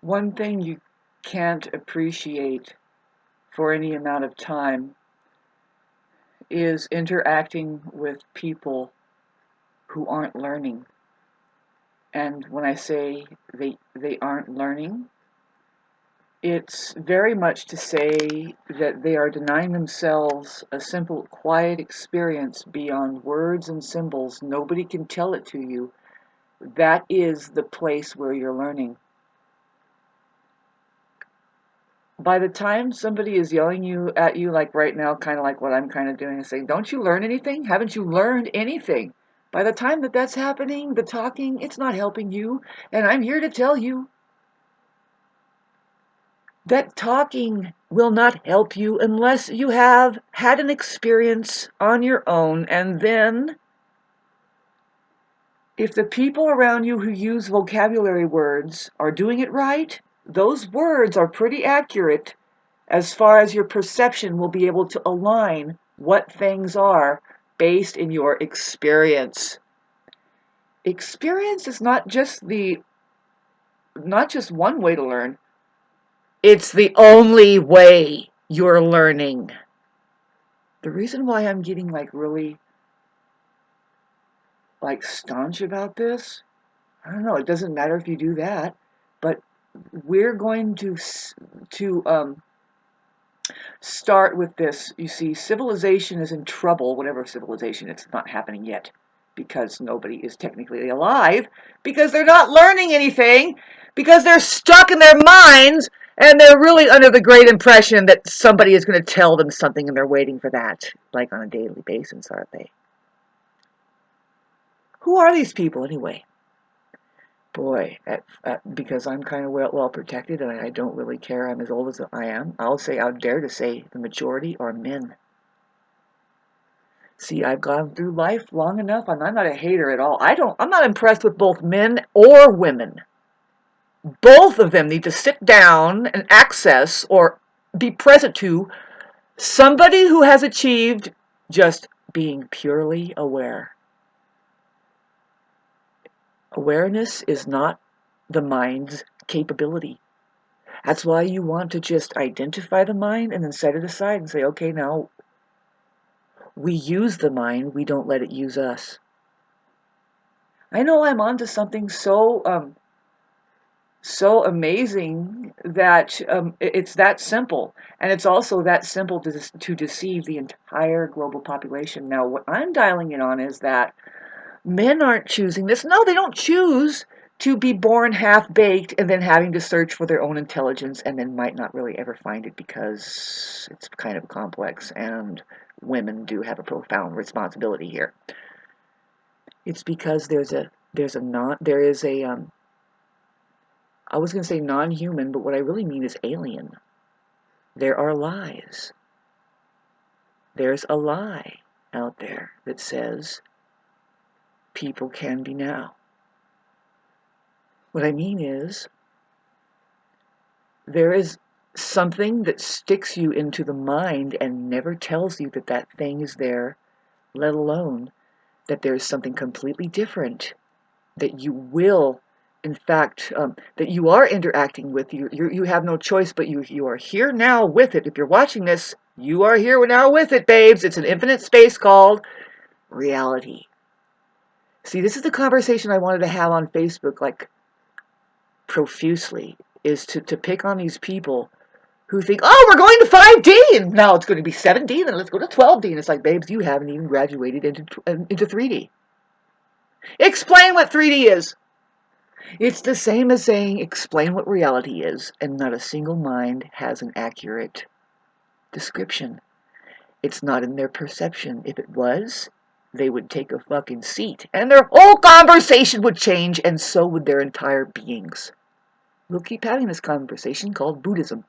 One thing you can't appreciate for any amount of time is interacting with people who aren't learning. And when I say they aren't learning, it's very much to say that they are denying themselves a simple, quiet experience beyond words and symbols. Nobody can tell it to you. That is the place where you're learning. By the time somebody is yelling at you, like right now, kind of like what I'm kind of doing, and saying, "Don't you learn anything? Haven't you learned anything?" By the time that that's happening, the talking, it's not helping you. And I'm here to tell you that talking will not help you unless you have had an experience on your own. And then, if the people around you who use vocabulary words are doing it right, those words are pretty accurate as far as your perception will be able to align what things are based in your experience. Experience is not just one way to learn. It's the only way you're learning. The reason why I'm getting really staunch about this, I don't know, it doesn't matter if you do that, but we're going to start with this. You see, civilization is in trouble, whatever civilization, it's not happening yet because nobody is technically alive, because they're not learning anything, because they're stuck in their minds, and they're really under the great impression that somebody is going to tell them something, and they're waiting for that, like on a daily basis, aren't they? Who are these people anyway? Boy, because I'm kind of well protected and I don't really care, I'm as old as I am, I'll dare to say the majority are men. See, I've gone through life long enough, and I'm not a hater at all. I'm not impressed with both men or women. Both of them need to sit down and access or be present to somebody who has achieved just being purely aware. Awareness is not the mind's capability. That's why you want to just identify the mind and then set it aside and say, okay, now we use the mind, we don't let it use us. I know I'm onto something so amazing that it's that simple, and it's also that simple to deceive the entire global population. Now, what I'm dialing in on is that men aren't choosing this. No, they don't choose to be born half-baked and then having to search for their own intelligence and then might not really ever find it because it's kind of complex, and women do have a profound responsibility here. It's because there is a I was going to say non-human, but what I really mean is alien. There are lies. There's a lie out there that says people can be now. What I mean is there is something that sticks you into the mind and never tells you that that thing is there, let alone that there's something completely different that you will, in fact, that you are interacting with. You have no choice, but you are here now with it. If you're watching this, you are here now with it, babes. It's an infinite space called reality. See, this is the conversation I wanted to have on Facebook, profusely, is to pick on these people who think, oh, we're going to 5D, and now it's going to be 7D, then let's go to 12D. And it's like, babes, you haven't even graduated into 3D. Explain what 3D is. It's the same as saying, explain what reality is, and not a single mind has an accurate description. It's not in their perception. If it was, they would take a fucking seat, and their whole conversation would change, and so would their entire beings. We'll keep having this conversation called Buddhism.